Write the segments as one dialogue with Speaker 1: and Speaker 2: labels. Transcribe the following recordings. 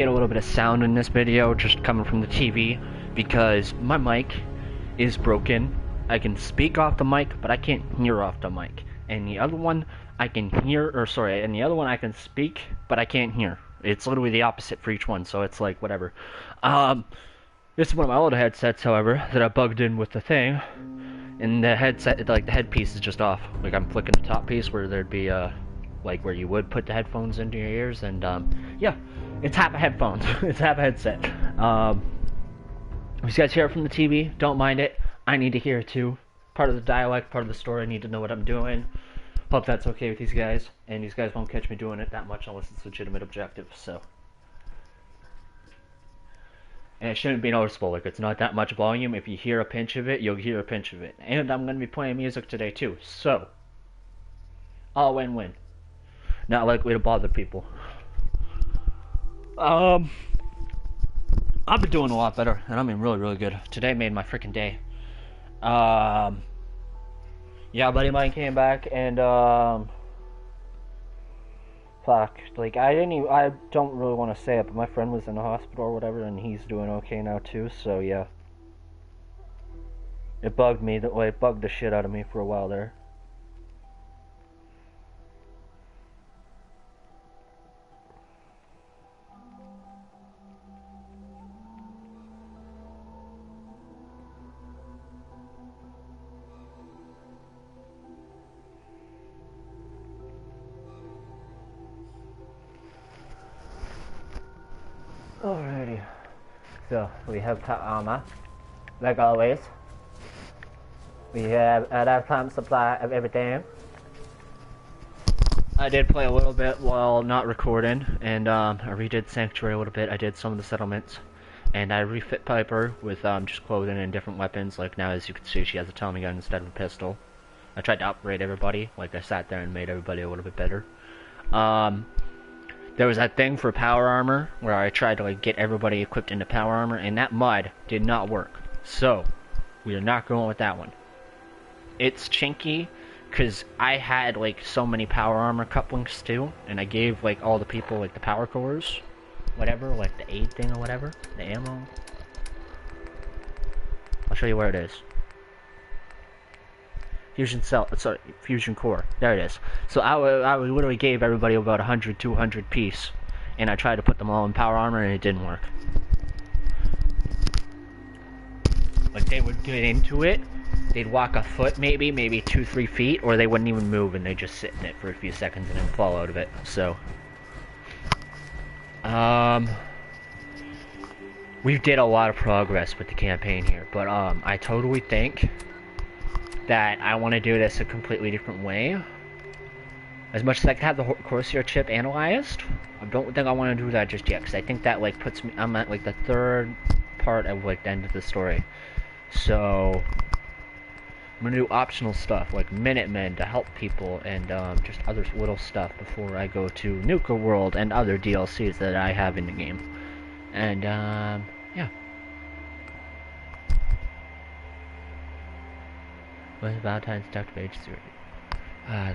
Speaker 1: Get a little bit of sound in this video just coming from the TV because my mic is broken. I can speak off the mic, but I can't hear off the mic. And the other one I can hear, or sorry, and the other one I can speak, but I can't hear. It's literally the opposite for each one, so it's like whatever. This is one of my older headsets, however, that I bugged in with the thing, and the headset, like the headpiece is just off. Like I'm flicking the top piece where there'd be like where you would put the headphones into your ears, and yeah, it's half a headphones. It's half a headset. If you guys hear it from the TV, don't mind it. I need to hear it too. Part of the dialect, part of the story. I need to know what I'm doing. Hope that's okay with these guys, and these guys won't catch me doing it that much unless it's legitimate objective. So, and it shouldn't be noticeable. Like it's not that much volume. If you hear a pinch of it, you'll hear a pinch of it. And I'm gonna be playing music today too. So, all win-win. Not likely to bother people. I've been doing a lot better, and I mean really good. Today made my freaking day. Yeah, a buddy of mine came back and fuck, like I don't really want to say it, but my friend was in the hospital or whatever, and he's doing okay now too. So yeah, it bugged me. It bugged the shit out of me for a while there. Alrighty, so we have top armor, like always. We have a lifetime supply of everything. I did play a little bit while not recording, and I redid Sanctuary a little bit. I did some of the settlements, and I refit Piper with just clothing and different weapons. Like now, as you can see, she has a Tommy gun instead of a pistol. I tried to upgrade everybody. Like I sat there and made everybody a little bit better. There was that thing for power armor where I tried to like get everybody equipped into power armor, and that mod did not work. So we are not going with that one. It's chinky because I had like so many power armor couplings too, and I gave like all the people like the power cores, whatever, like the aid thing or whatever, the ammo. I'll show you where it is. Fusion cell, sorry, fusion core. There it is. So I literally gave everybody about 100, 200 piece, and I tried to put them all in power armor, and it didn't work. Like they would get into it, they'd walk a foot, maybe 2-3 feet, or they wouldn't even move, and they'd just sit in it for a few seconds and then fall out of it. So, we did a lot of progress with the campaign here, but I totally think that I want to do this a completely different way. As much as I can have the Corsair chip analyzed, I don't think I want to do that just yet, because I think that like puts me, I'm at like the third part of like the end of the story. So I'm gonna do optional stuff like Minutemen to help people, and just other little stuff before I go to Nuka World and other DLCs that I have in the game. And yeah. What's Valentine's Dr. Age 3?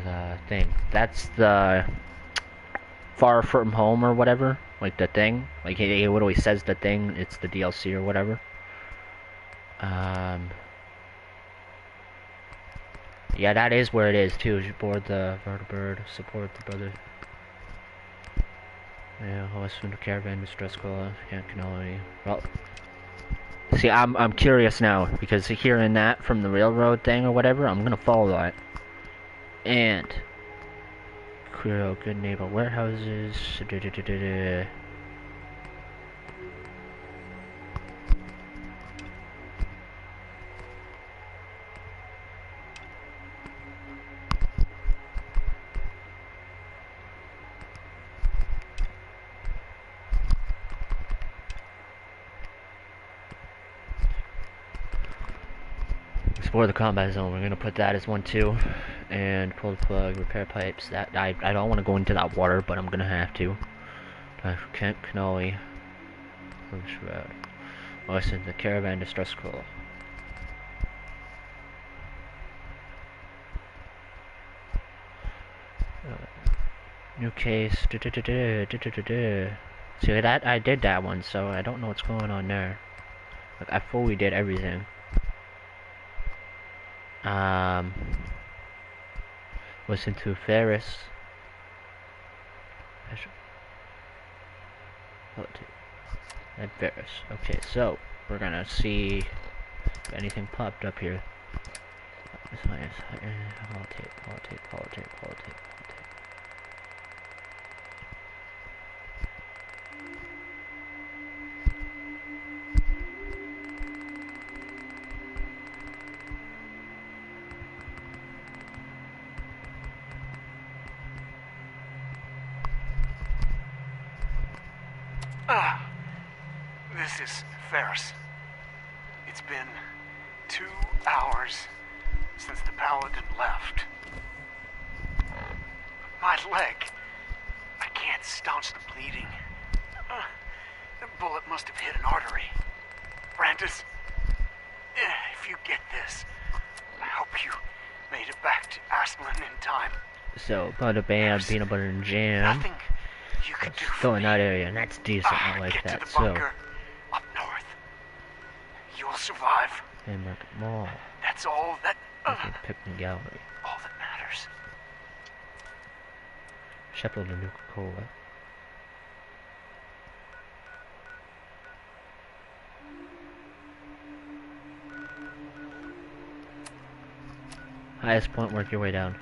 Speaker 1: The thing. That's the Far From Home or whatever. Like the thing. Like he literally says the thing. It's the DLC or whatever. Yeah, that is where it is too. You board the vertibird, support the brother. Yeah, host from the caravan, distress call, can't cannoli. Well, see, I'm curious now because hearing that from the railroad thing or whatever, I'm gonna follow that. And clear out good neighbor warehouses. Explore the combat zone. We're gonna put that as 1-2, and pull the plug, repair pipes. That I don't want to go into that water, but I'm gonna have to. Kent Cannoli. Shroud. Listen, the caravan distress call. New case. See that I did that one, so I don't know what's going on there. Like I fully did everything. Listen to Ferris. And Ferris. Okay, so we're gonna see if anything popped up here. Holotape.
Speaker 2: This is Ferris. It's been 2 hours since the paladin left. My leg. I can't staunch the bleeding. The bullet must have hit an artery. Brandis, if you get this, I hope you made it back to Aslan in time.
Speaker 1: So, butter bam, peanut butter and jam.
Speaker 2: Nothing you could do
Speaker 1: Still
Speaker 2: for
Speaker 1: in
Speaker 2: me.
Speaker 1: that area, and that's decent. I like
Speaker 2: Get
Speaker 1: that.
Speaker 2: to the
Speaker 1: So,
Speaker 2: bunker up north. You'll survive.
Speaker 1: Haymarket Mall,
Speaker 2: That's all that.
Speaker 1: Picnic Gallery,
Speaker 2: All that matters.
Speaker 1: Sheffield and Nuka-Cola. Highest point, work your way down.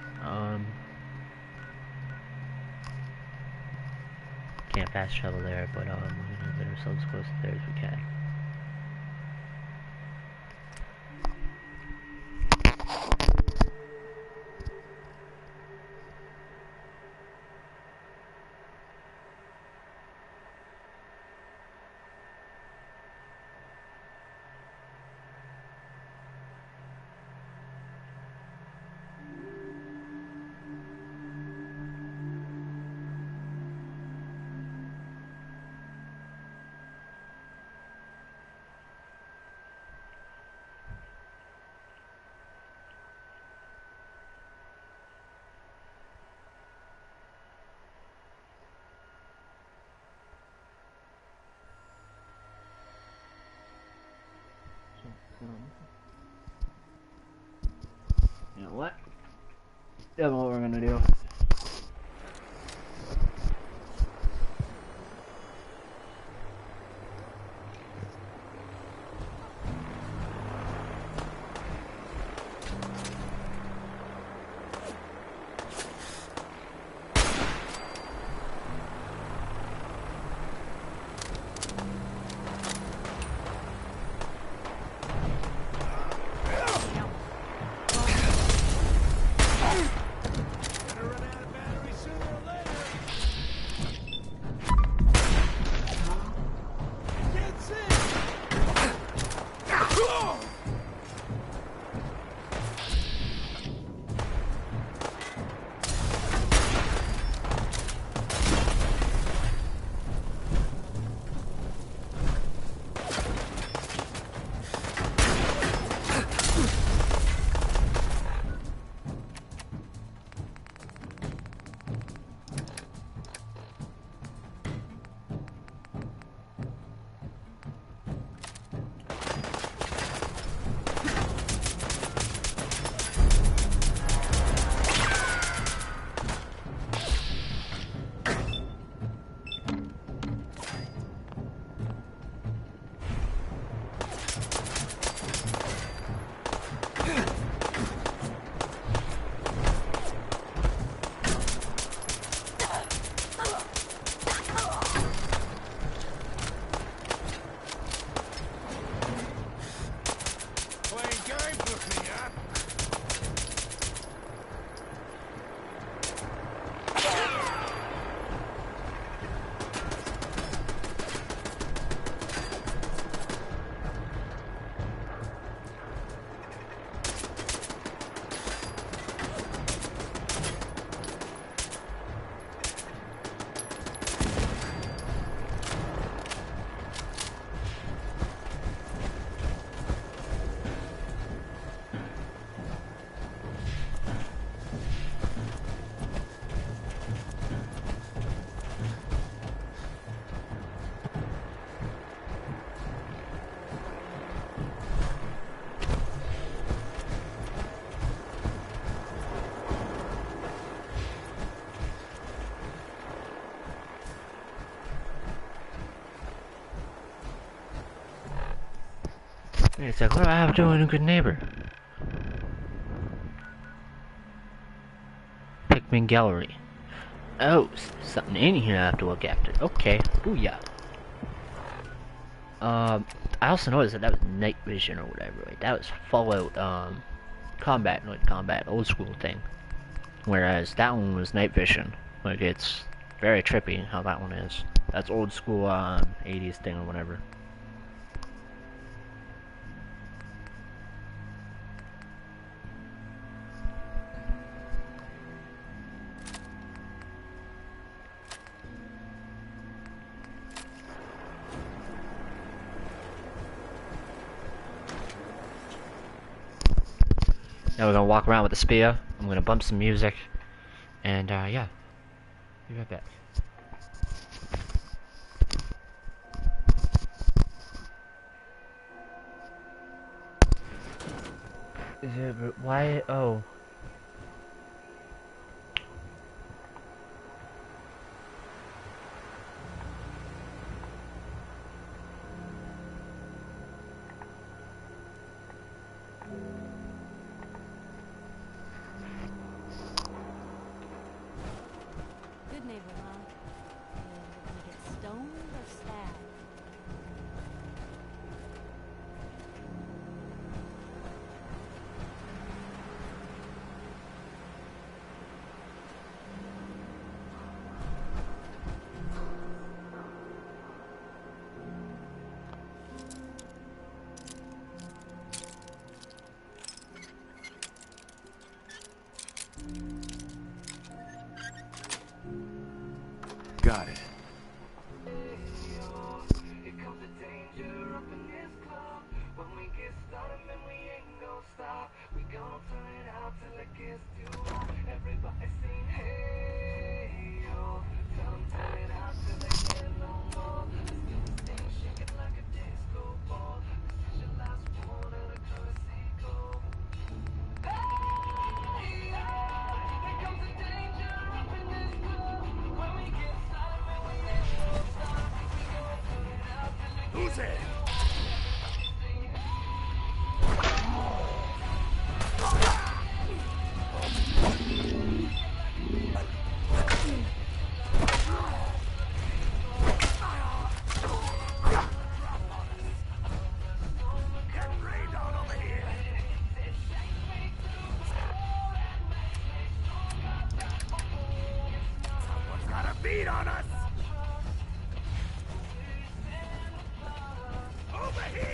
Speaker 1: Can't fast travel there, but we're gonna get ourselves close there as we can. You know what? That's what we're gonna do. It's like, what do I have to do in a good neighbor? Pikmin Gallery. Oh, something in here I have to look after. Okay, booyah. I also noticed that was night vision or whatever. Like, that was Fallout, combat, like combat, old school thing. Whereas that one was night vision. Like, it's very trippy how that one is. That's old school, 80s thing or whatever. Now we're gonna walk around with the spear. I'm gonna bump some music. And, yeah. Be right back. Is it, why, oh.
Speaker 3: Good neighbor, huh? You're gonna get stoned or stabbed?
Speaker 2: Got it. Who's it? Someone's got a beat on us! Over here!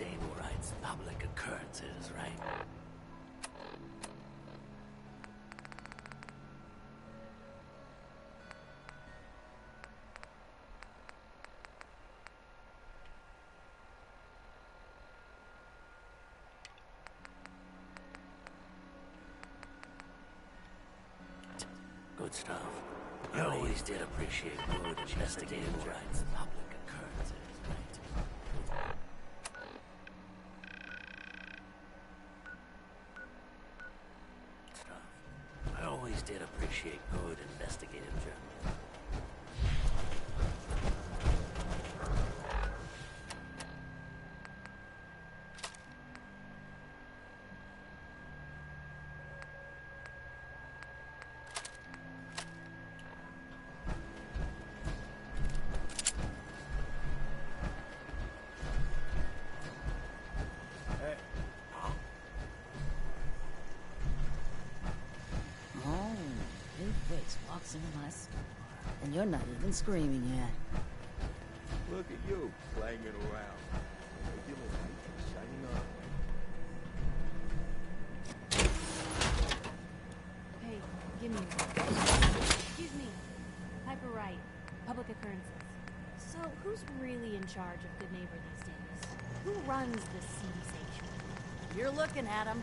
Speaker 4: stable rights public occurrences, right? Good stuff. I always did appreciate good investigative rights public occurrences, right? Stuff. I always did appreciate good investigative journalism.
Speaker 5: Oh, big face walks into my store, and you're not even screaming yet.
Speaker 6: Look at you, clanging around. Regular light shining on.
Speaker 3: Hey, give me one. Excuse me. Piper Wright, Public Occurrences. So, who's really in charge of Good Neighbor these days? Who runs the seedy sanctuary?
Speaker 5: You're looking at him,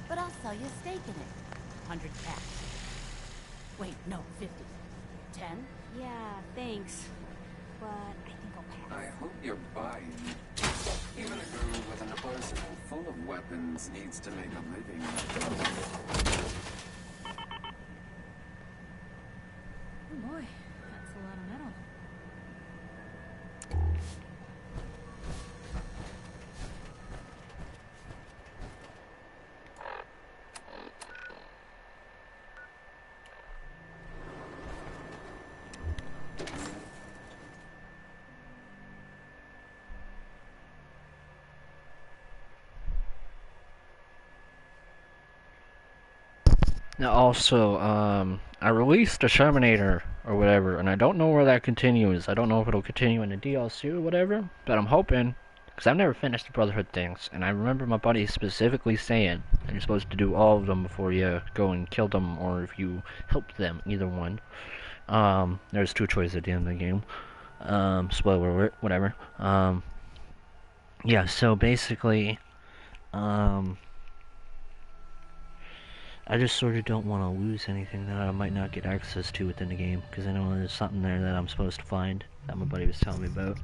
Speaker 5: but I'll sell you a stake in it. 100 cash. Wait, no, 50. 10?
Speaker 3: Yeah, thanks. But I think I'll
Speaker 7: I
Speaker 3: pass.
Speaker 7: hope you're buying. Even a girl with an arsenal full of weapons needs to make a living.
Speaker 3: Oh boy, that's a lot of metal.
Speaker 1: Now also, I released a Shermanator or whatever, and I don't know where that continues. I don't know if it'll continue in the DLC or whatever, but I'm hoping, because I've never finished the Brotherhood things, and I remember my buddy specifically saying that you're supposed to do all of them before you go and kill them, or if you help them, either one. There's two choices at the end of the game. Spoiler alert, whatever. Yeah, so basically, I just sort of don't want to lose anything that I might not get access to within the game, because I know there's something there that I'm supposed to find that my buddy was telling me about.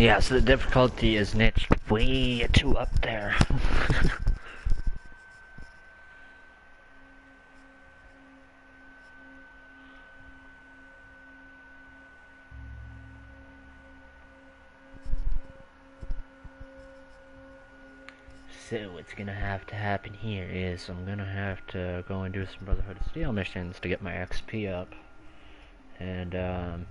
Speaker 1: Yeah, so the difficulty is niche way too up there. So what's gonna have to happen here is I'm gonna have to go and do some Brotherhood of Steel missions to get my XP up. And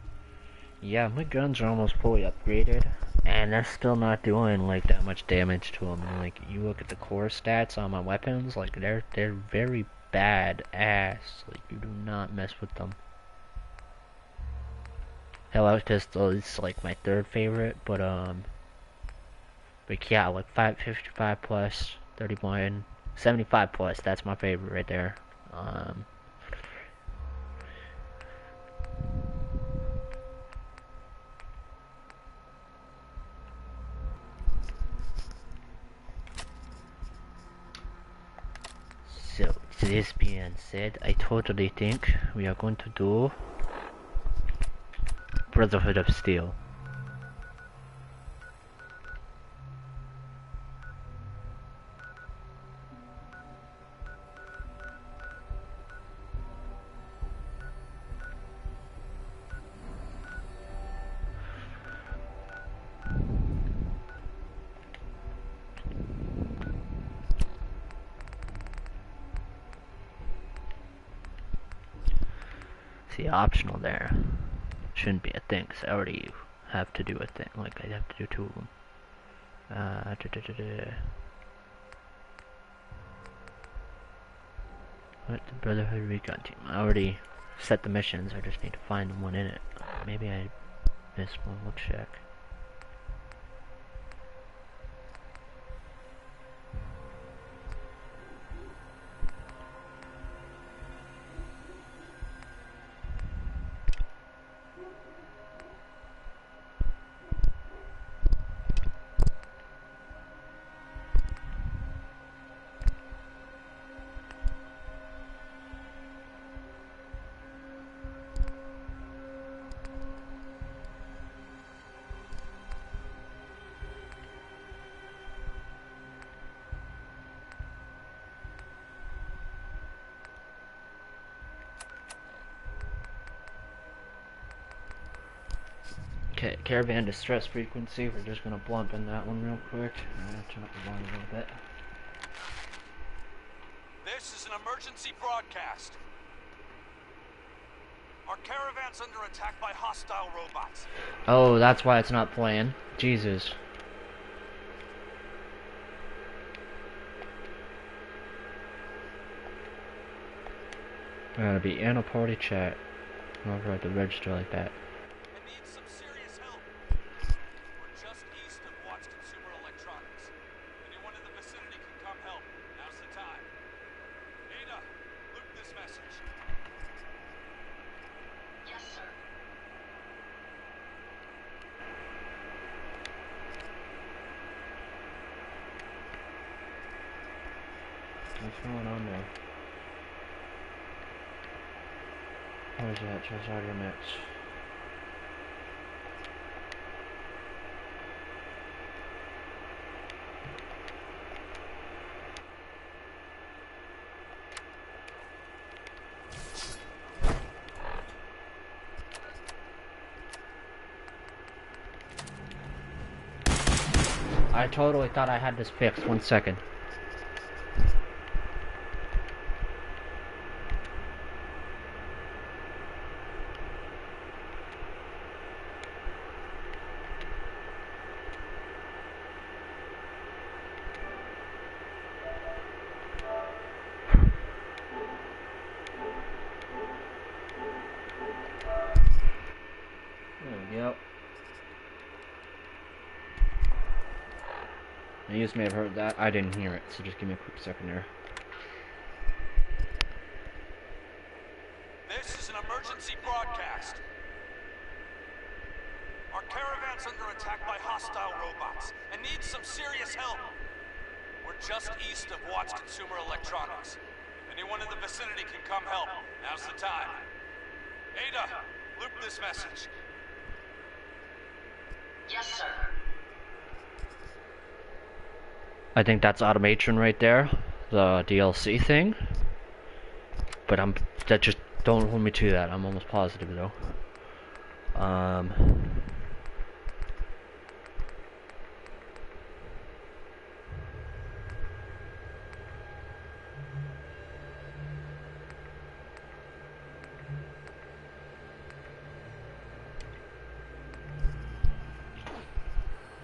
Speaker 1: yeah, my guns are almost fully upgraded, and that's still not doing like that much damage to them. And, like, you look at the core stats on my weapons, like they're very bad ass. Like, you do not mess with them. Hell, pistol is like my third favorite, but yeah, like 555 plus, 31, 75 plus. That's my favorite right there. So, this being said, I totally think we are going to do Brotherhood of Steel. See, optional there shouldn't be a thing, because I already have to do a thing. Like, I have to do two of them. What, the Brotherhood Recon Team? I already set the missions, I just need to find one in it. Maybe I missed one, we'll check. Okay, Caravan Distress Frequency, we're just gonna bump in that one real quick. I'm gonna turn up the volume a little bit.
Speaker 8: This is an emergency broadcast. Our caravan's under attack by hostile robots.
Speaker 1: Oh, that's why it's not playing. Jesus. I gotta be in a party chat. I'll have to register like that.
Speaker 8: It needs some serious help. We're just east of Watts Consumer Electronics. Anyone in the vicinity can come help. Now's the time. Ada, loop this message.
Speaker 9: Yes, sir.
Speaker 1: What's going on there? Where's that? Charizard mix. I totally thought I had this fixed. 1 second. There we go. You may have heard that. I didn't hear it, so just give me a quick second there.
Speaker 8: This is an emergency broadcast. Our caravan's under attack by hostile robots and needs some serious help. We're just east of Watts Consumer Electronics. Anyone in the vicinity can come help. Now's the time. Ada, loop this message.
Speaker 9: Yes, sir.
Speaker 1: I think that's automation right there, the DLC thing. But that just don't hold me to that. I'm almost positive though.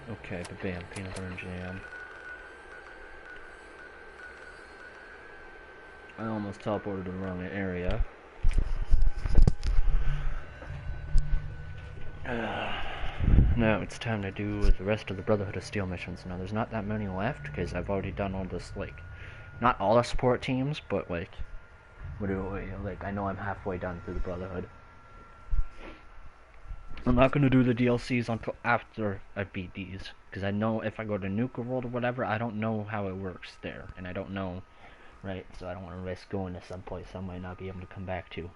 Speaker 1: Okay, but bam, peanut butter and jam. I almost teleported to the wrong area. Now it's time to do the rest of the Brotherhood of Steel missions. Now there's not that many left because I've already done all this, like, not all the support teams, but like, like I know I'm halfway done through the Brotherhood. I'm not gonna do the DLCs until after I beat these, because I know if I go to Nuka World or whatever, I don't know how it works there, and I don't know, right? So I don't want to risk going to some place I might not be able to come back to.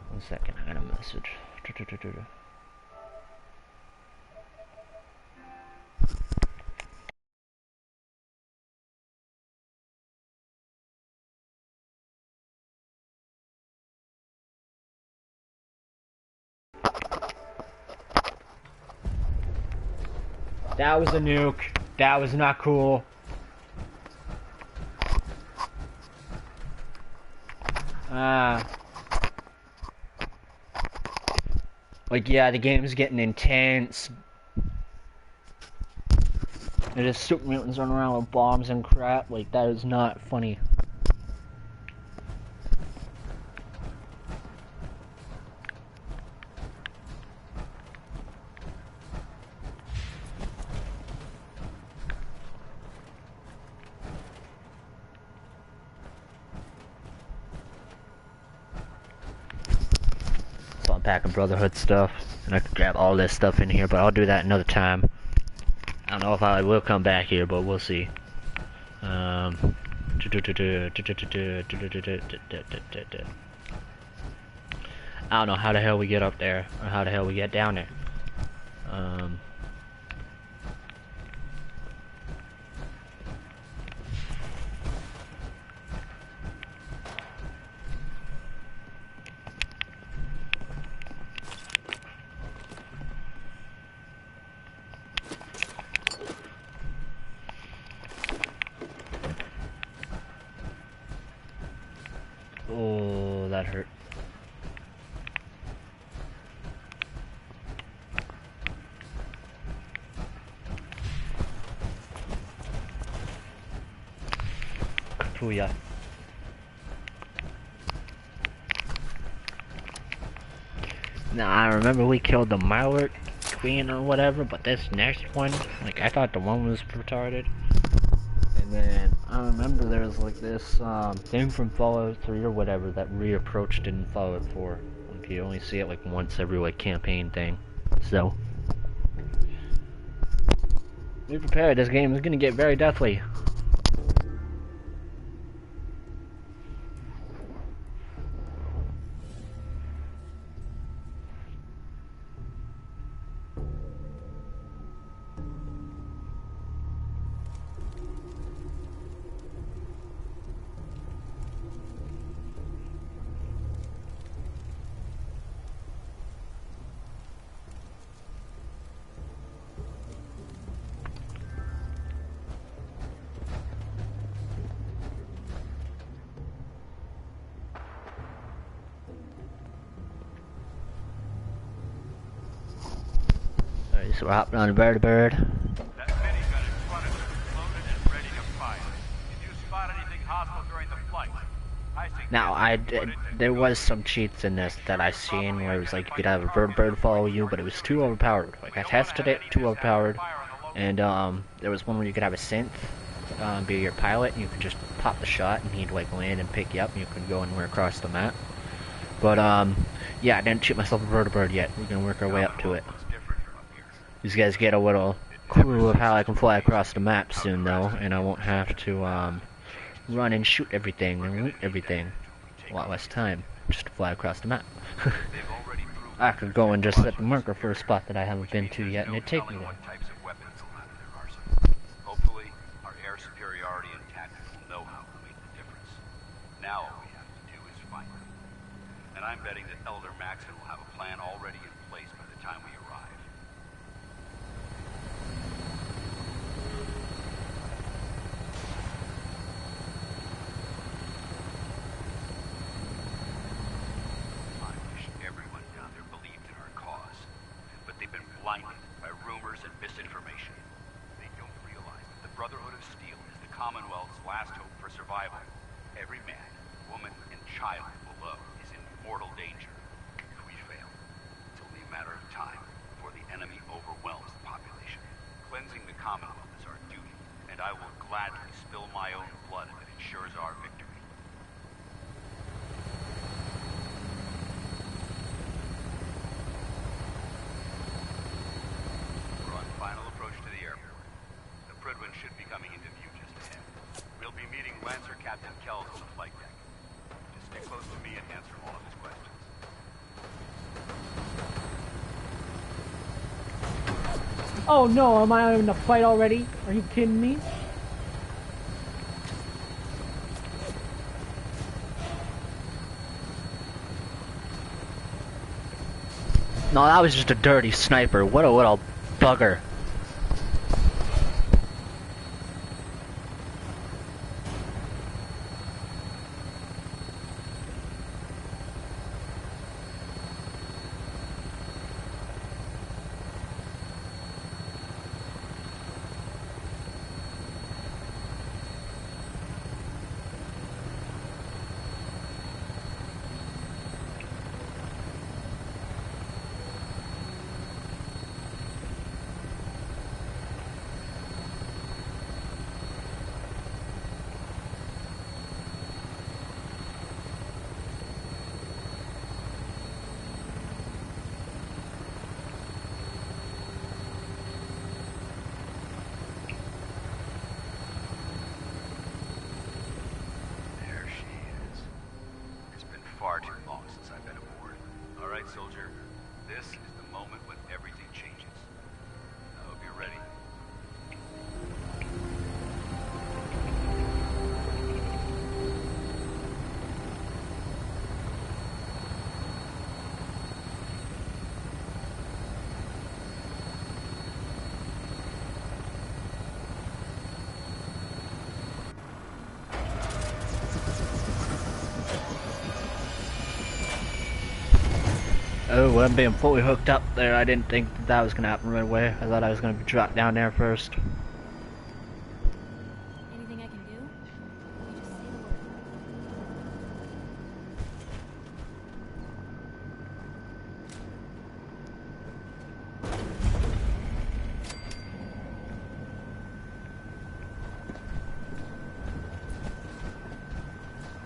Speaker 1: One second, I got a message. That was a nuke. That was not cool. Like, yeah, the game's getting intense. There's super mutants running around with bombs and crap. Like, that is not funny. So I'm packing Brotherhood stuff, and I could grab all this stuff in here, but I'll do that another time. I don't know if I will come back here, but we'll see. I don't know how the hell we get up there, or how the hell we get down there. Oh, that hurt. Kapuya. Now, I remember we killed the Mirelurk Queen or whatever, but this next one, like, I thought the one was retarded. And then, I remember there was, like, this, thing from Fallout 3 or whatever that reapproached in Fallout 4. Like, you only see it, like, once every, like, campaign thing. So, be prepared, this game is gonna get very deathly. Alright, so we're hopping on the Bird.
Speaker 8: That minigun in front of us is loaded and ready to fire. Did you spot anything hostile during the flight?
Speaker 1: Now, there was some cheats in this that I seen where it was like you could have a bird follow you, but it was too overpowered. Like, I tested it, too overpowered. And, there was one where you could have a synth, be your pilot, and you could just pop the shot, and he'd, like, land and pick you up, and you could go anywhere across the map. But, yeah, I didn't shoot myself a bird yet. We're gonna work our way up to it. These guys get a little clue of how I can fly across the map soon, though, and I won't have to, run and shoot everything and loot everything. a lot less time just to fly across the map. I could go and just set the marker for a spot that I haven't been to yet, and it'd take me there.
Speaker 9: Hopefully, our air superiority and tactics will know how to make the difference. Now all we have to do is find them. And I'm betting that Elder Maxon will have a plan already in place by the time we arrive. I wish everyone down there believed in our cause. But they've been blinded by rumors and misinformation. They don't realize that the Brotherhood of Steel is the Commonwealth's last hope for survival. Every man, woman, and child below is in mortal danger. If we fail, it's only a matter of time before the enemy overwhelms the population. Cleansing the Commonwealth is our duty, and I will gladly spill my own blood if it ensures our victory. We're on final approach to the airport. The Prydwen should be coming into view just ahead. We'll be meeting Lancer Captain Kells on the flight deck. Just stay close to me and answer all of his questions.
Speaker 10: Oh no, am I in the fight already? Are you kidding me?
Speaker 1: No, that was just a dirty sniper. What a little bugger.
Speaker 9: There she is. It's been far too long since I've been aboard. All right, soldier. This is the moment when everything changes. I hope you're ready.
Speaker 1: Oh, I'm being fully hooked up there. I didn't think that was gonna happen right away. I thought I was gonna be dropped down there first.
Speaker 3: Anything I can do? You just say the word.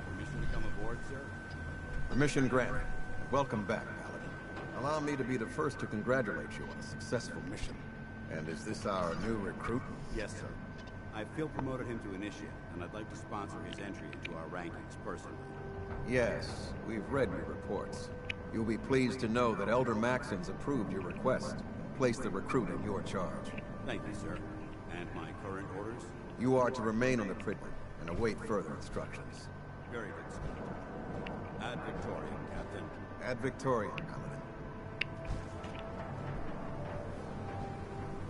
Speaker 6: Permission to come aboard, sir? Permission granted. Welcome back, Paladin. Allow me to be the first to congratulate you on a successful mission. And is this our new recruit?
Speaker 11: Yes, sir. I feel promoted him to initiate, and I'd like to sponsor his entry into our rankings personally.
Speaker 6: Yes, we've read your reports. You'll be pleased to know that Elder Maxon's approved your request. Place the recruit in your charge.
Speaker 11: Thank you, sir. And my current orders?
Speaker 6: You are to remain on the Prydwen and await further instructions.
Speaker 11: Very good, sir. Ad Victoriam, Captain.
Speaker 6: Ad Victoriam, Paladin.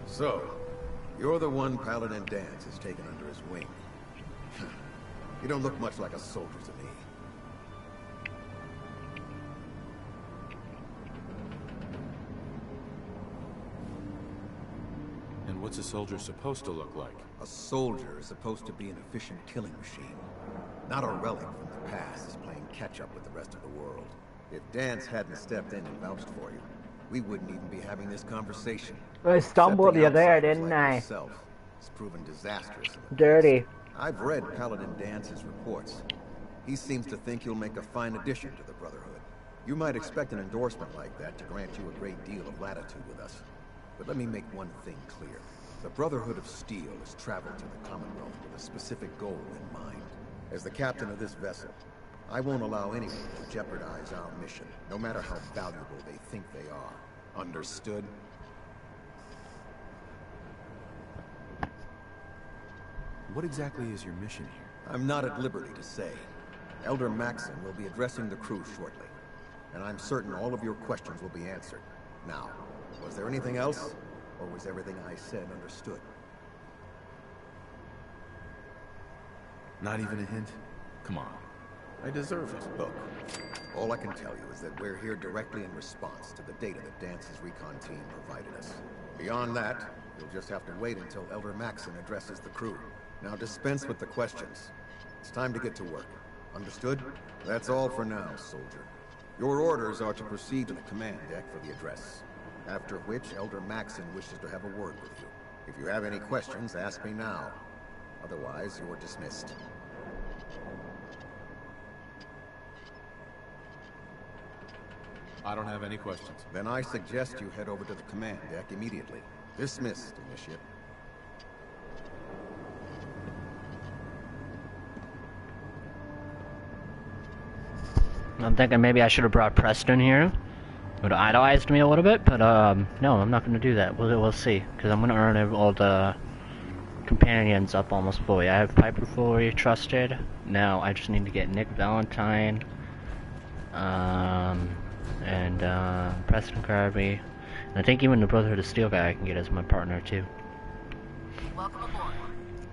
Speaker 6: So, you're the one Paladin Danse has taken under his wing. You don't look much like a soldier to me.
Speaker 12: And what's a soldier supposed to look like?
Speaker 6: A soldier is supposed to be an efficient killing machine. Not a relic from the past is playing catch-up with the rest of the world. If Danse hadn't stepped in and vouched for you, we wouldn't even be having this conversation.
Speaker 10: I stumbled you there, didn't I?
Speaker 6: Yourself has proven disastrous.
Speaker 10: Dirty.
Speaker 6: I've read Paladin Dance's reports. He seems to think you'll make a fine addition to the Brotherhood. You might expect an endorsement like that to grant you a great deal of latitude with us. But let me make one thing clear. The Brotherhood of Steel has traveled to the Commonwealth with a specific goal in mind. As the captain of this vessel, I won't allow anyone to jeopardize our mission, no matter how valuable they think they are. Understood?
Speaker 12: What exactly is your mission here?
Speaker 6: I'm not at liberty to say. Elder Maxson will be addressing the crew shortly, and I'm certain all of your questions will be answered. Now, was there anything else, or was everything I said understood?
Speaker 12: Not even a hint? Come on. I deserve it.
Speaker 6: Look, all I can tell you is that we're here directly in response to the data that Dance's recon team provided us. Beyond that, you'll just have to wait until Elder Maxson addresses the crew. Now dispense with the questions. It's time to get to work. Understood? That's all for now, soldier. Your orders are to proceed to the command deck for the address. After which, Elder Maxson wishes to have a word with you. If you have any questions, ask me now. Otherwise, you're dismissed.
Speaker 12: I don't have any questions.
Speaker 6: Then I suggest you head over to the command deck immediately. Dismissed, Initiate.
Speaker 1: I'm thinking maybe I should have brought Preston here. Would have idolized me a little bit, but no, I'm not going to do that. We'll see, because I'm going to earn all the companions up almost fully. I have Piper fully trusted. Now I just need to get Nick Valentine, and Preston Kirby. And I think even the Brotherhood of Steel guy I can get as my partner too.
Speaker 5: Welcome aboard.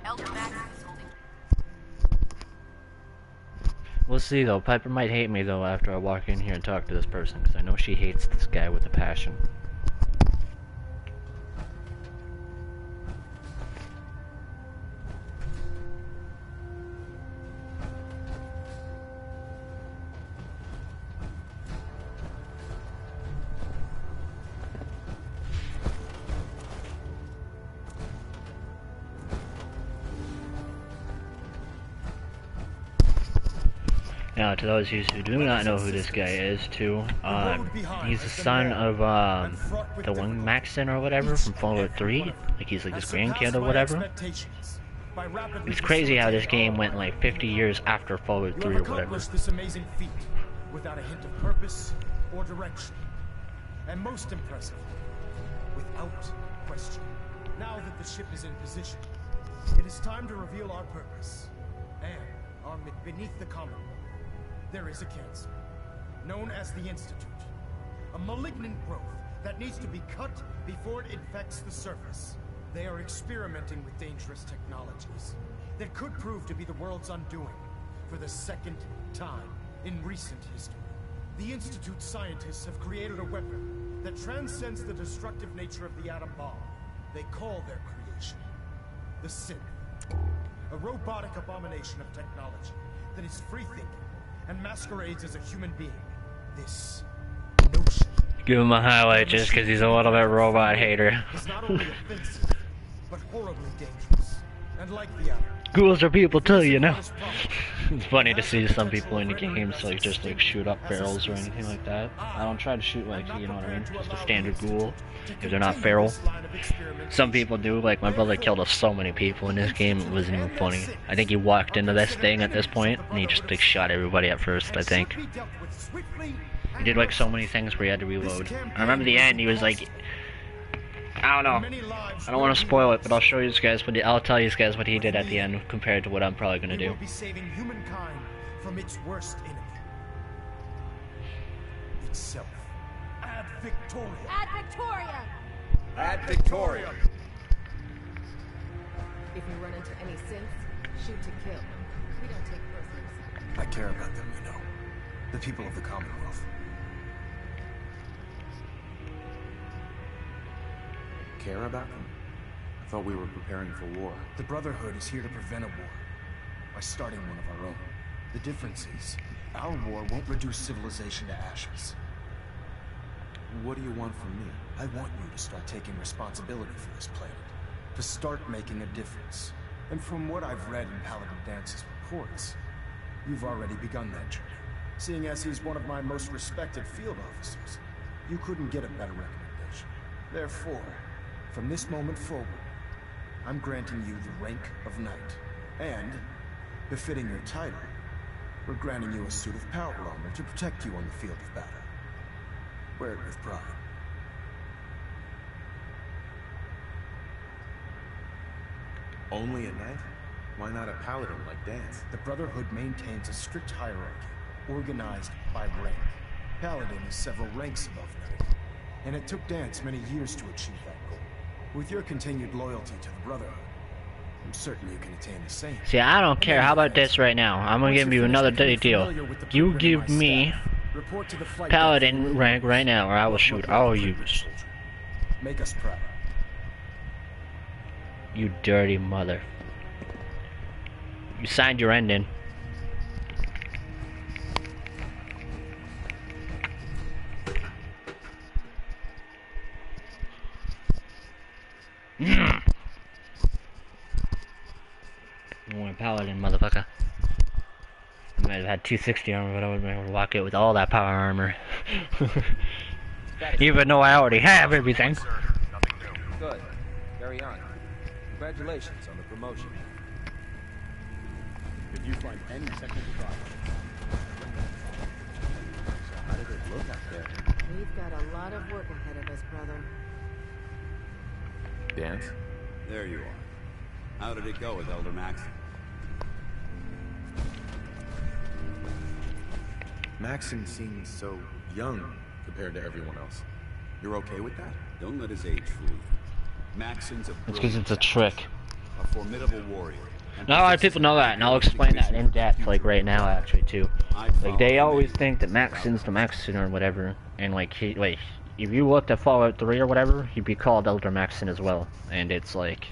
Speaker 5: Elder Maxson is holding.
Speaker 1: We'll see though. Piper might hate me though after I walk in here and talk to this person, because I know she hates this guy with a passion. Now, to those of you who do not know who this guy is, too, he's the son of, the one Maxson or whatever from Fallout 3. Like, he's like his grandkid or whatever. It's crazy how this game went like 50 years after Fallout 3 or whatever.
Speaker 13: This amazing feat without a hint of purpose or direction. And most impressive, without question. Now that the ship is in position, it is time to reveal our purpose. And beneath the Commonwealth, there is a cancer, known as the Institute. A malignant growth that needs to be cut before it infects the surface. They are experimenting with dangerous technologies that could prove to be the world's undoing for the second time in recent history. The Institute scientists have created a weapon that transcends the destructive nature of the atom bomb. They call their creation the Synth. A robotic abomination of technology that is free-thinking and masquerades as a human being. This notion.
Speaker 1: Give him a highlight just because he's a little bit robot hater.
Speaker 13: Is not only offensive, but horribly dangerous. And like the atom,
Speaker 1: Ghouls are people too, you know. It's funny to see some people in the games like just like shoot up barrels or anything like that. I don't try to shoot like, you know what I mean, just a standard ghoul if they're not feral. Some people do, like my brother killed so many people in this game, it wasn't even funny. I think he walked into this thing at this point and he just like shot everybody at first, I think. He did like so many things where he had to reload. I remember the end, he was like, I don't know. I don't want to spoil it, but I'll show you guys I'll tell you guys what he did at the end compared to what I'm probably gonna do.
Speaker 13: be saving humankind from its worst enemy. Itself. Ad Victoria.
Speaker 3: Ad Victoria!
Speaker 6: Ad Victoria!
Speaker 14: If you run into any synths, shoot to kill. We don't take prisoners.
Speaker 2: I care about them, you know. The people of the Commonwealth.
Speaker 12: Care about them? I thought we were preparing for war.
Speaker 2: The Brotherhood is here to prevent a war by starting one of our own. The difference is, our war won't reduce civilization to ashes.
Speaker 12: What do you want from me?
Speaker 2: I want you to start taking responsibility for this planet. To start making a difference. And from what I've read in Paladin Dance's reports, you've already begun that journey. Seeing as he's one of my most respected field officers, you couldn't get a better recommendation. Therefore, from this moment forward, I'm granting you the rank of Knight. And, befitting your title,
Speaker 13: We're granting you a suit of power armor to protect you on the field of battle. Wear it with pride.
Speaker 12: Only at night? Why not a paladin like Dance?
Speaker 13: The Brotherhood maintains a strict hierarchy, organized by rank. Paladin is several ranks above Knight, and it took Dance many years to achieve that goal. With your continued loyalty to the Brotherhood, I'm certain you can attain the same.
Speaker 1: See, I don't care. How about this right now? I'm gonna give you another deal. You give me Paladin rank right now, or I will shoot all you.
Speaker 13: Make us proud.
Speaker 1: You dirty mother. You signed your ending. You want a Paladin, motherfucker. I might have had 260 armor, but I would have been able to walk it with all that power armor. Even though I already have everything.
Speaker 15: Good. Carry on. Congratulations on the promotion.
Speaker 11: If you find any technical problems,
Speaker 15: so how did it look out there?
Speaker 14: We've got a lot of work ahead of us, brother.
Speaker 12: Dance?
Speaker 11: There you are. How did it go with Elder Maxon?
Speaker 12: Maxon seems so young compared to everyone else. You're okay with that?
Speaker 11: Don't let his age fool you. Maxon's a
Speaker 1: It's because it's a trick.
Speaker 11: A formidable warrior.
Speaker 1: Not a lot of people know that, and I'll explain that in depth, like right now, actually, too. Like they always think that Maxon's the Maxon or whatever, and like if you looked at Fallout 3 or whatever, he'd be called Elder Maxon as well, and it's like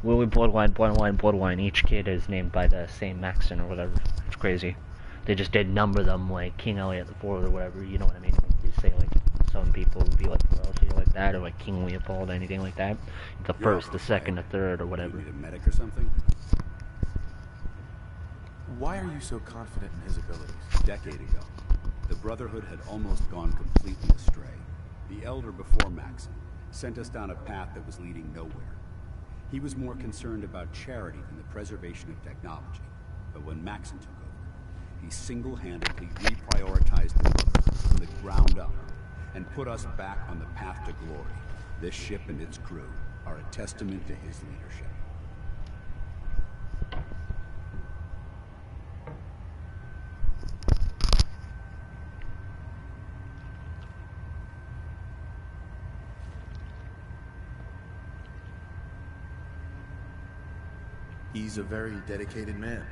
Speaker 1: Willie Bloodwine. Each kid is named by the same Maxon or whatever. It's crazy. They just did number them like King Elliot IV or whatever. You know what I mean? They say like some people would be like royalty like that, or like King Leopold, anything like that. The first, the second, the third, or whatever.
Speaker 11: You need a medic or something?
Speaker 12: Why are you so confident in his abilities?
Speaker 11: A decade ago, the Brotherhood had almost gone completely astray. The Elder before Maxon sent us down a path that was leading nowhere. He was more concerned about charity than the preservation of technology. But when Maxon took over, he single-handedly reprioritized the Brotherhood from the ground up and put us back on the path to glory. This ship and its crew are a testament to his leadership.
Speaker 12: He's a very dedicated man.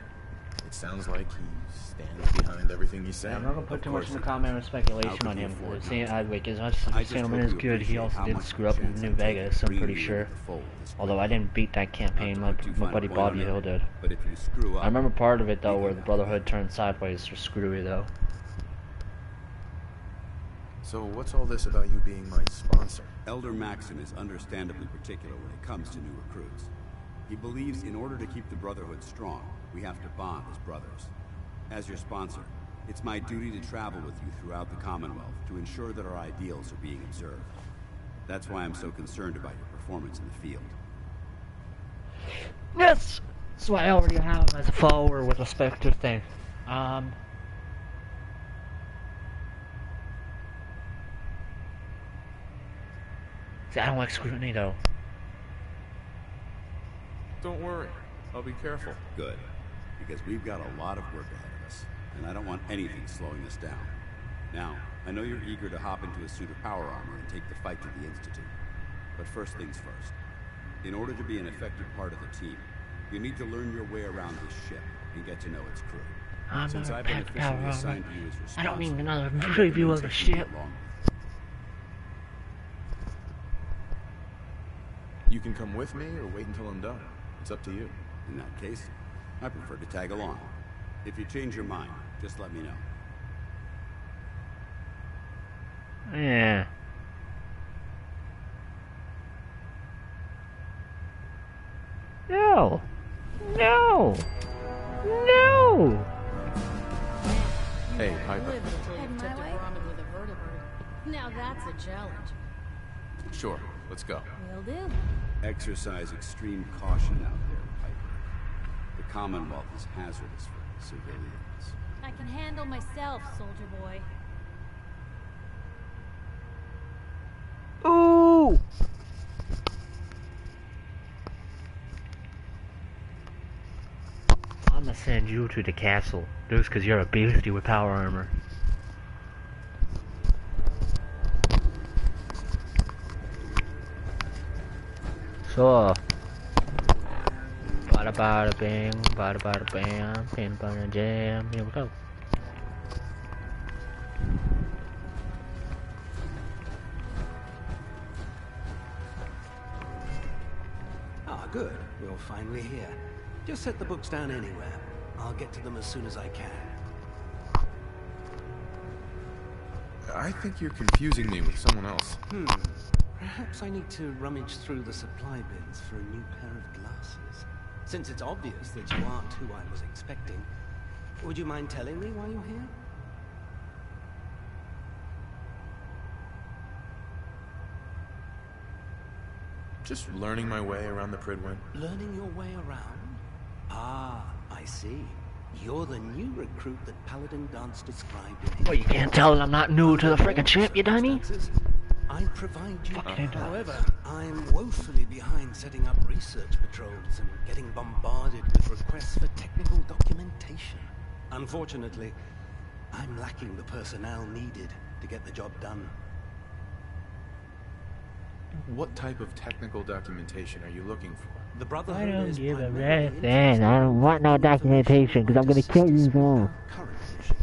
Speaker 12: It sounds like he stands behind everything he's saying.
Speaker 1: Yeah, I'm not gonna put too much in the comment or speculation on him. Like, as much as Sandman is good, he also did screw up in New Vegas, I'm pretty sure. Although I didn't beat that campaign, my buddy Bobby Hill did.
Speaker 11: But if you screw up,
Speaker 1: I remember part of it though, where the Brotherhood turned sideways for screwy though.
Speaker 12: So what's all this about you being my sponsor?
Speaker 11: Elder Maxon is understandably particular when it comes to new recruits. He believes in order to keep the Brotherhood strong, we have to bond as brothers. As your sponsor, it's my duty to travel with you throughout the Commonwealth to ensure that our ideals are being observed. That's why I'm so concerned about your performance in the field.
Speaker 1: Yes! That's why I already have him as a follower with a Spectre thing. See, I don't like scrutiny though.
Speaker 12: Don't worry. I'll be careful.
Speaker 11: Good. Because we've got a lot of work ahead of us, and I don't want anything slowing us down. Now, I know you're eager to hop into a suit of power armor and take the fight to the Institute. But first things first. In order to be an effective part of the team, you need to learn your way around this ship and get to know its crew. Since I've been officially assigned to you as responsible,
Speaker 1: I don't need another preview of the ship.
Speaker 12: You can come with me or wait until I'm done. It's up to you.
Speaker 11: In that case, I prefer to tag along. If you change your mind, just let me know.
Speaker 1: Yeah. No. No. No.
Speaker 12: Hey, Piper.
Speaker 14: Live until you took to vomit with a vertebrate. Now that's a challenge.
Speaker 12: Sure, let's go.
Speaker 14: Will do.
Speaker 11: Exercise extreme caution out there, Piper. The Commonwealth is hazardous for civilians.
Speaker 3: I can handle myself, soldier boy.
Speaker 1: Ooh! I'm gonna send you to the castle, just because you're a beastie with power armor. So, bada bada bang, bada bada bam, pin bada jam, here we go.
Speaker 4: Ah, good. We're finally here. Just set the books down anywhere. I'll get to them as soon as I can.
Speaker 12: I think you're confusing me with someone else.
Speaker 4: Perhaps I need to rummage through the supply bins for a new pair of glasses. Since it's obvious that you aren't who I was expecting, would you mind telling me why you're here?
Speaker 12: Just learning my way around the Prydwen.
Speaker 4: Learning your way around? Ah, I see. You're the new recruit that Paladin Dance described in his...
Speaker 1: Well, you can't tell that I'm not new to the frickin' ship, you dummy.
Speaker 4: I provide you... However, I'm woefully behind setting up research patrols and getting bombarded with requests for technical documentation. Unfortunately, I'm lacking the personnel needed to get the job done.
Speaker 12: What type of technical documentation are you looking for?
Speaker 4: The Brotherhood
Speaker 1: I don't
Speaker 4: is
Speaker 1: give a
Speaker 4: primarily
Speaker 1: rat's ass. I don't want no documentation, because I'm gonna kill you all.
Speaker 4: current mission.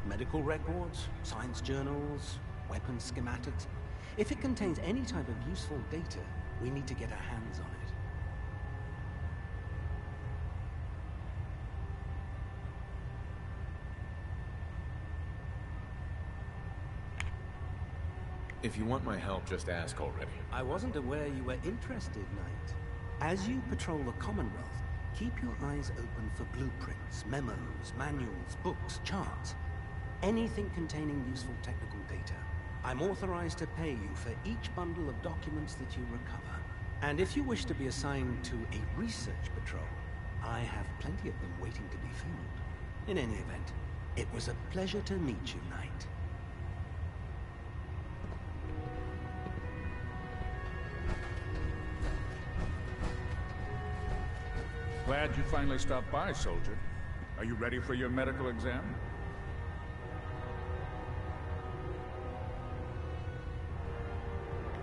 Speaker 4: Medical records, science journals, weapons schematics. If it contains any type of useful data, we need to get our hands on it.
Speaker 12: If you want my help, just ask already.
Speaker 4: I wasn't aware you were interested, Knight. As you patrol the Commonwealth, keep your eyes open for blueprints, memos, manuals, books, charts. Anything containing useful technical data. I'm authorized to pay you for each bundle of documents that you recover. And if you wish to be assigned to a research patrol, I have plenty of them waiting to be filled. In any event, it was a pleasure to meet you, Knight.
Speaker 16: Glad you finally stopped by, soldier. Are you ready for your medical exam?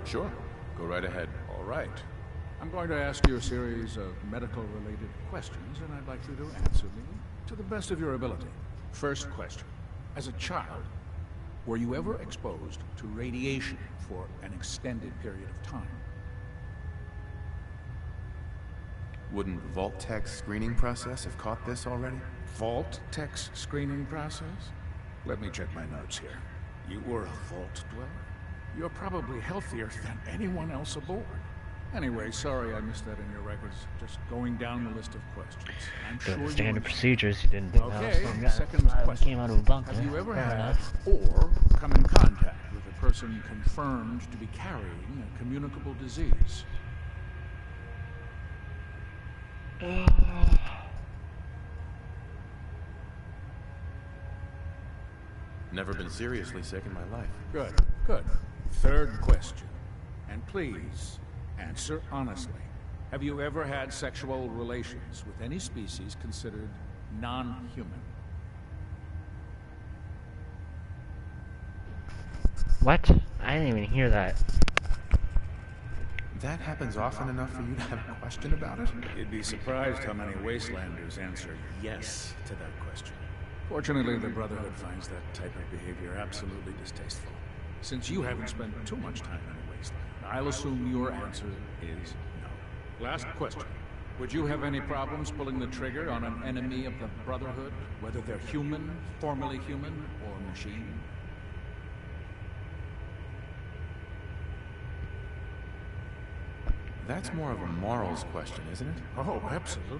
Speaker 12: Sure. Go right ahead.
Speaker 16: All right. I'm going to ask you a series of medical-related questions, and I'd like you to answer me to the best of your ability. First question. As a child, were you ever exposed to radiation for an extended period of time?
Speaker 12: Wouldn't Vault-Tech's screening process have caught this already?
Speaker 16: Vault-Tech's screening process? Let me check my notes here. You were a Vault Dweller? You're probably healthier than anyone else aboard. Anyway, sorry I missed that in your records. Just going down the list of questions. I'm sure
Speaker 1: The
Speaker 16: you
Speaker 1: standard procedures, you didn't think
Speaker 16: Okay,
Speaker 1: that was
Speaker 16: second question.
Speaker 1: came out of a bunker.
Speaker 16: Have you ever
Speaker 1: Fair
Speaker 16: had
Speaker 1: enough.
Speaker 16: or come in contact with a person confirmed to be carrying a communicable disease?
Speaker 12: Never been seriously sick in my life.
Speaker 16: Good, good. Third question. And please, answer honestly. Have you ever had sexual relations with any species considered non-human?
Speaker 1: What? I didn't even hear that.
Speaker 12: That happens often enough for you to have a question about it?
Speaker 16: You'd be surprised how many wastelanders answer yes to that question. Fortunately, the Brotherhood finds that type of behavior absolutely distasteful. Since you haven't spent too much time in a wasteland, I'll assume your answer is no. Last question. Would you have any problems pulling the trigger on an enemy of the Brotherhood, whether they're human, formerly human, or machine?
Speaker 12: That's more of a morals question, isn't it?
Speaker 16: Oh, absolutely.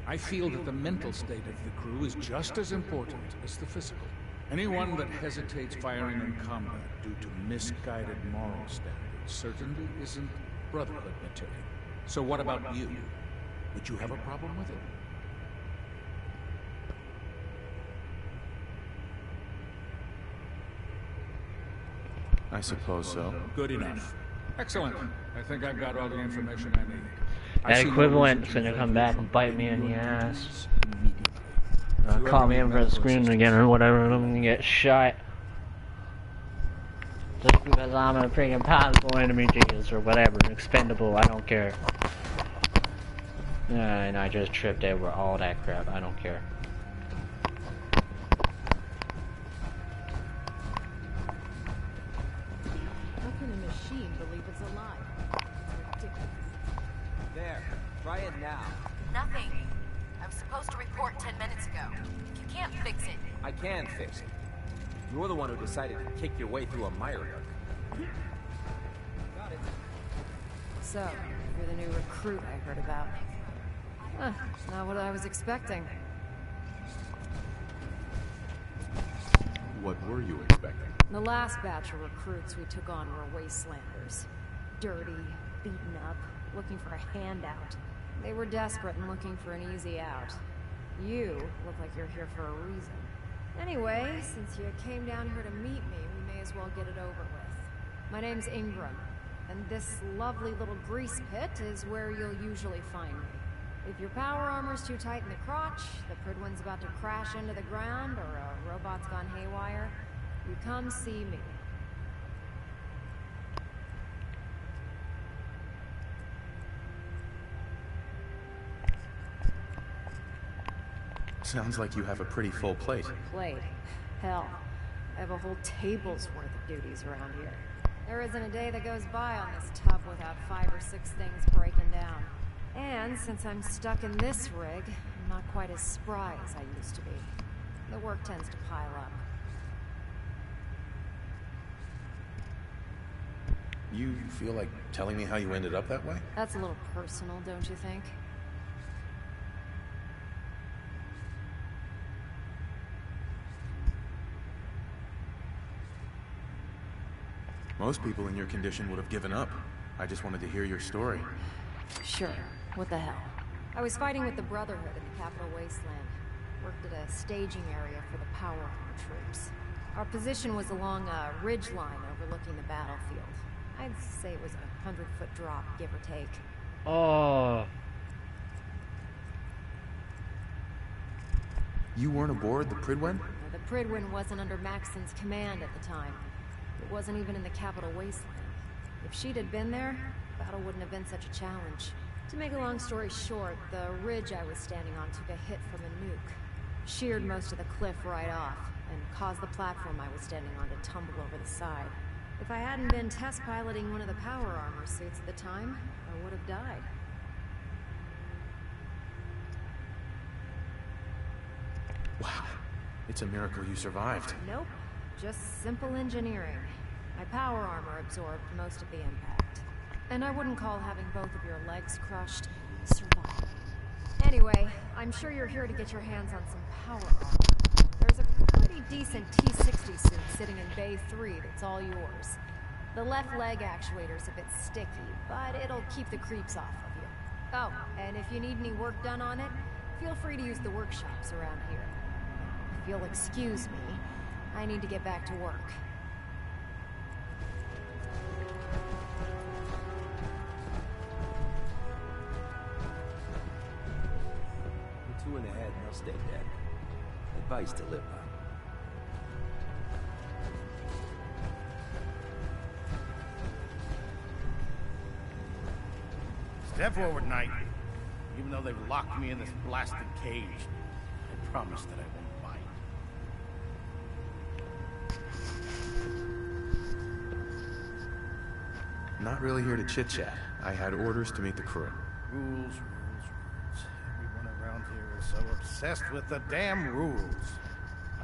Speaker 16: I feel that the mental state of the crew is just as important as the physical. Anyone that hesitates firing in combat due to misguided moral standards certainly isn't Brotherhood material. So what about you? Would you have a problem with it?
Speaker 12: I suppose so.
Speaker 16: Good enough. Excellent. I think I've got all the information I need.
Speaker 1: That equivalent's gonna come back and bite me in the ass. Call me in for the screen again or whatever, and I'm gonna get shot. Just because I'm a freaking possible enemy genius or whatever, expendable, I don't care. And I just tripped over all that crap, I don't care.
Speaker 14: How can a machine believe it's alive? It's ridiculous.
Speaker 15: There. Try it now.
Speaker 5: Nothing. I was supposed to report 10 minutes ago. You can't fix it.
Speaker 15: I can fix it. You're the one who decided to kick your way through a mire duct. Got it.
Speaker 14: So, you're the new recruit I heard about. Huh, not what I was expecting.
Speaker 12: What were you expecting?
Speaker 14: The last batch of recruits we took on were wastelanders. Dirty, beaten up, looking for a handout. They were desperate and looking for an easy out. You look like you're here for a reason. Anyway, since you came down here to meet me, we may as well get it over with. My name's Ingram, and this lovely little grease pit is where you'll usually find me. If your power armor's too tight in the crotch, the Pridwen's about to crash into the ground, or a robot's gone haywire, you come see me.
Speaker 12: Sounds like you have a pretty full plate.
Speaker 14: Plate? Hell, I have a whole table's worth of duties around here. There isn't a day that goes by on this tub without 5 or 6 things breaking down. And since I'm stuck in this rig, I'm not quite as spry as I used to be. The work tends to pile up.
Speaker 12: You feel like telling me how you ended up that way?
Speaker 14: That's a little personal, don't you think?
Speaker 12: Most people in your condition would have given up. I just wanted to hear your story.
Speaker 14: Sure. What the hell? I was fighting with the Brotherhood in the Capital Wasteland. Worked at a staging area for the power armor troops. Our position was along a ridge line overlooking the battlefield. I'd say it was a 100-foot drop, give or take.
Speaker 1: Oh.
Speaker 12: You weren't aboard the Pridwen?
Speaker 14: The Pridwen wasn't under Maxson's command at the time. It wasn't even in the Capital Wasteland. If she'd had been there, battle wouldn't have been such a challenge. To make a long story short, the ridge I was standing on took a hit from a nuke. Sheared most of the cliff right off, and caused the platform I was standing on to tumble over the side. If I hadn't been test piloting one of the power armor suits at the time, I would have died.
Speaker 12: Wow. It's a miracle you survived.
Speaker 14: Nope. Just simple engineering. My power armor absorbed most of the impact. And I wouldn't call having both of your legs crushed survival. Anyway, I'm sure you're here to get your hands on some power armor. There's a pretty decent T-60 suit sitting in Bay 3 that's all yours. The left leg actuator's a bit sticky, but it'll keep the creeps off of you. Oh, and if you need any work done on it, feel free to use the workshops around here. If you'll excuse me, I need to get back to work.
Speaker 15: Two in the head and they'll stay dead. Advice to live by.
Speaker 17: Step forward, Knight. Even though they've locked me in this blasted cage, I promise that I won't bite.
Speaker 12: Not really here to chit-chat. I had orders to meet the crew.
Speaker 17: Rules. Everyone around here is so obsessed with the damn rules.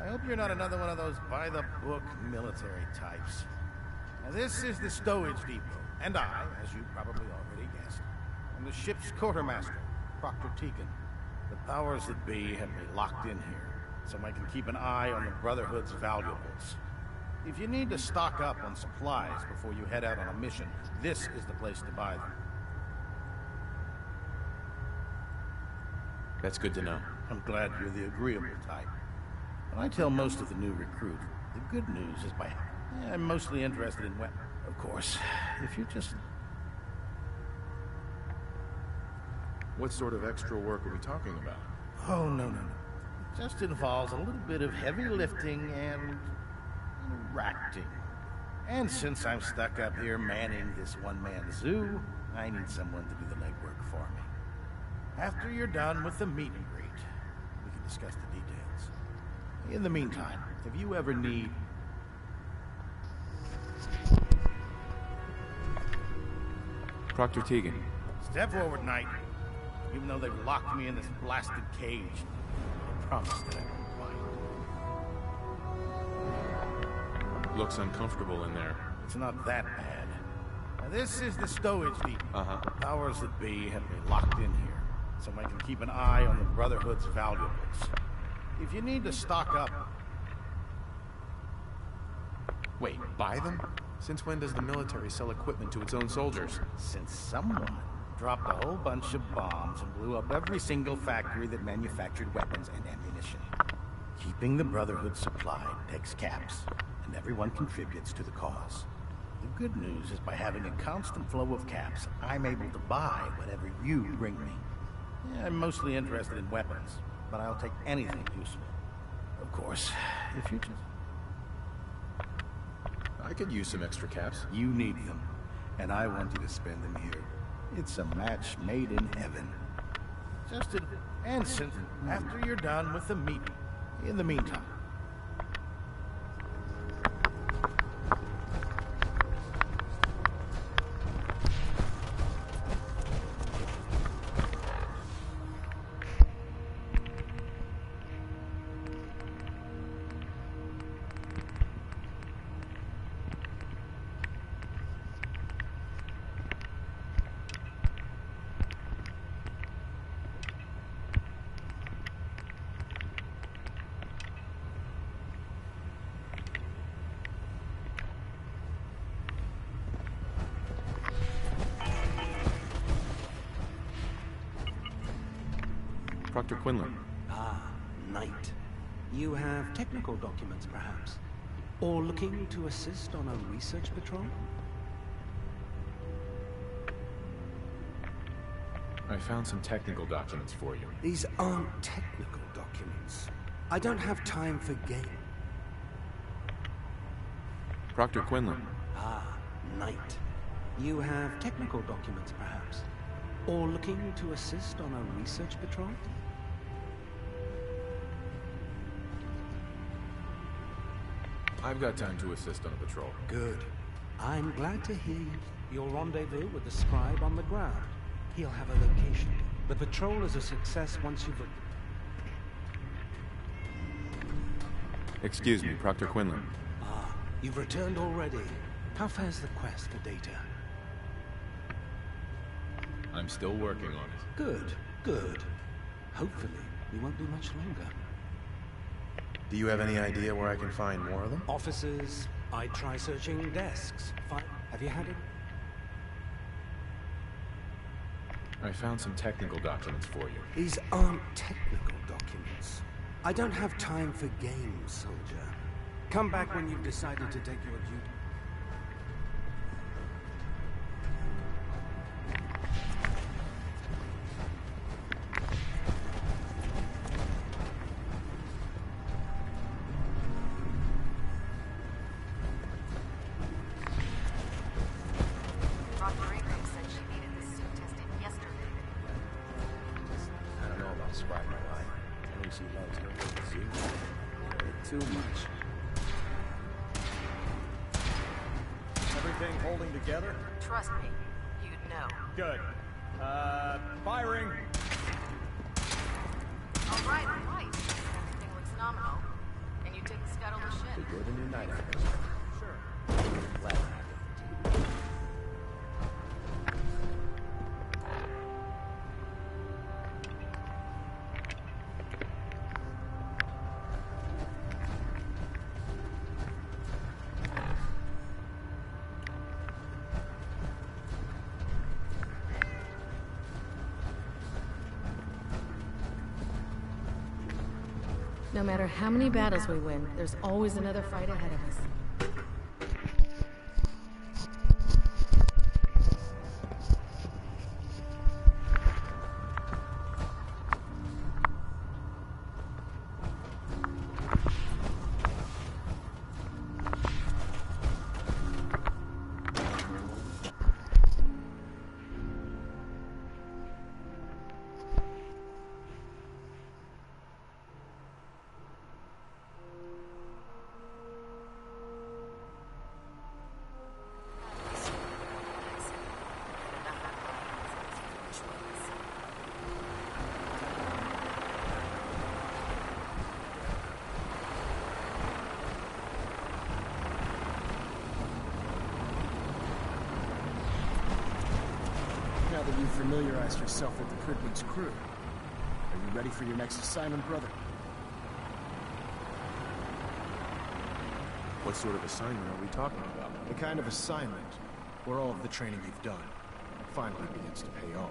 Speaker 17: I hope you're not another one of those by-the-book military types. Now, this is the stowage depot, and I, as you probably already guessed, am the ship's quartermaster, Proctor Tegan. The powers that be have me locked in here, so I can keep an eye on the Brotherhood's valuables. If you need to stock up on supplies before you head out on a mission, this is the place to buy them.
Speaker 12: That's good to know.
Speaker 17: I'm glad you're the agreeable type. When I tell most of the new recruits, the good news is by I'm mostly interested in weapons. Of course, if you just...
Speaker 12: What sort of extra work are we talking about?
Speaker 17: Oh, no. It just involves a little bit of heavy lifting and... interacting. And since I'm stuck up here manning this one-man zoo, I need someone to do the legwork for me. After you're done with the meet and greet, we can discuss the details. In the meantime, if you ever need...
Speaker 12: Proctor Tegan.
Speaker 17: Step forward, Knight. Even though they've locked me in this blasted cage, I promise that I won't bite.
Speaker 12: Looks uncomfortable in there.
Speaker 17: It's not that bad. Now, this is the stowage depot. The powers that be have me locked in here, so I can keep an eye on the Brotherhood's valuables. If you need to stock up...
Speaker 12: Wait, buy them? Since when does the military sell equipment to its own soldiers?
Speaker 17: Since someone dropped a whole bunch of bombs and blew up every single factory that manufactured weapons and ammunition. Keeping the Brotherhood supplied takes caps, and everyone contributes to the cause. The good news is by having a constant flow of caps, I'm able to buy whatever you bring me. I'm mostly interested in weapons, but I'll take anything useful. Of course, if you just...
Speaker 12: I could use some extra caps.
Speaker 17: You need them, and I want you to spend them here. It's a match made in heaven. Just an instant after you're done with the meeting. In the meantime.
Speaker 12: Proctor Quinlan.
Speaker 4: Ah, Knight. You have technical documents, perhaps? Or looking to assist on a research patrol?
Speaker 12: I found some technical documents for you.
Speaker 4: These aren't technical documents. I don't have time for game.
Speaker 12: Proctor Quinlan.
Speaker 4: Ah, Knight. You have technical documents, perhaps? Or looking to assist on a research patrol?
Speaker 12: I've got time to assist on a patrol.
Speaker 4: Good. I'm glad to hear you. You'll rendezvous with the scribe on the ground. He'll have a location. The patrol is a success once you've...
Speaker 12: Excuse me, Proctor Quinlan.
Speaker 4: Ah, you've returned already. How fares the quest for data?
Speaker 12: I'm still working on it.
Speaker 4: Good, good. Hopefully, we won't be much longer.
Speaker 12: Do you have any idea where I can find more of them?
Speaker 4: Offices. I'd try searching desks. Have you had it?
Speaker 12: I found some technical documents for you.
Speaker 4: These aren't technical documents. I don't have time for games, soldier. Come back when you've decided to take your duty.
Speaker 15: Too much.
Speaker 13: Everything holding together?
Speaker 14: Trust me, you'd know.
Speaker 13: Good. Firing.
Speaker 14: All right. Everything looks nominal. Can you take the scuttle of the ship?
Speaker 15: You're the new night out.
Speaker 13: Sure.
Speaker 15: Glad.
Speaker 5: No matter how many battles we win, there's always another fight ahead of us.
Speaker 13: that you've familiarized yourself with the Cridling's crew, are you ready for your next assignment, brother?
Speaker 12: What sort of assignment are we talking about?
Speaker 13: The kind of assignment where all of the training you've done finally begins to pay off.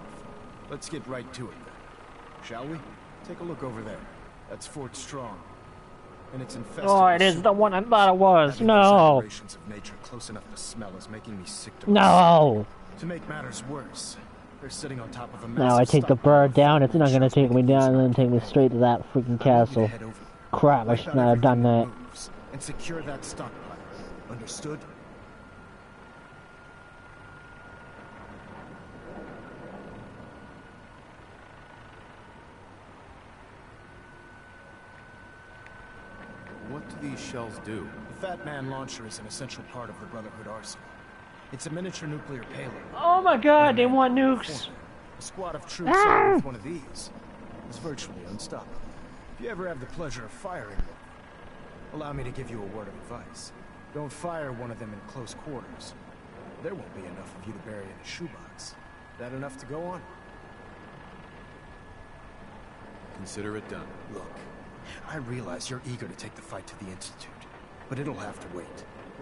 Speaker 13: Let's get right to it then. Shall we? Take a look over there. That's Fort Strong. And it's infested.
Speaker 10: Oh, it is the one I thought it was. No.
Speaker 13: Of nature close enough to smell is making me sick to
Speaker 10: No.
Speaker 13: To make matters worse, they're sitting on top of a
Speaker 10: Now I take the bird down. It's not gonna take me down and then take me straight to that freaking castle. Crap! I should not have done that.
Speaker 13: And secure that stockpile. Understood?
Speaker 12: What do these shells do?
Speaker 13: The Fat Man launcher is an essential part of the Brotherhood arsenal. It's a miniature nuclear payload.
Speaker 10: Oh my god, they want nukes.
Speaker 13: A squad of troops armed with one of these is virtually unstoppable. If you ever have the pleasure of firing them, allow me to give you a word of advice. Don't fire one of them in close quarters. There won't be enough of you to bury in a shoebox. That enough to go on?
Speaker 12: Consider it done.
Speaker 13: Look, I realize you're eager to take the fight to the Institute, but it'll have to wait.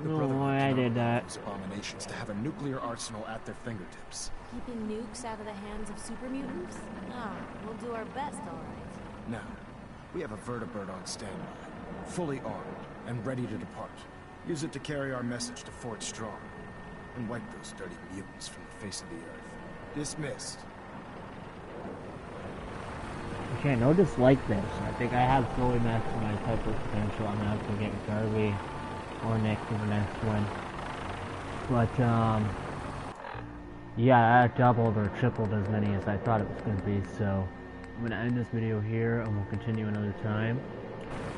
Speaker 13: The
Speaker 10: No
Speaker 13: Brotherhood
Speaker 10: way I
Speaker 13: cannot
Speaker 10: did
Speaker 13: allow
Speaker 10: that.
Speaker 13: those abominations to have a nuclear arsenal at their fingertips.
Speaker 3: Keeping nukes out of the hands of super mutants? Ah, we'll do our best, all right.
Speaker 13: Now, we have a vertibird on standby, fully armed and ready to depart. Use it to carry our message to Fort Strong and wipe those dirty mutants from the face of the earth. Dismissed.
Speaker 10: Okay, no dislike this. I think I have fully maxed my type of potential. I'm gonna have to get Garvey or Nick for the next one. But, yeah, I doubled or tripled as many as I thought it was gonna be, so I'm gonna end this video here and we'll continue another time.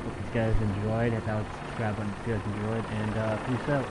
Speaker 10: Hope you guys enjoyed. Hit that subscribe button if you guys enjoyed, and peace out.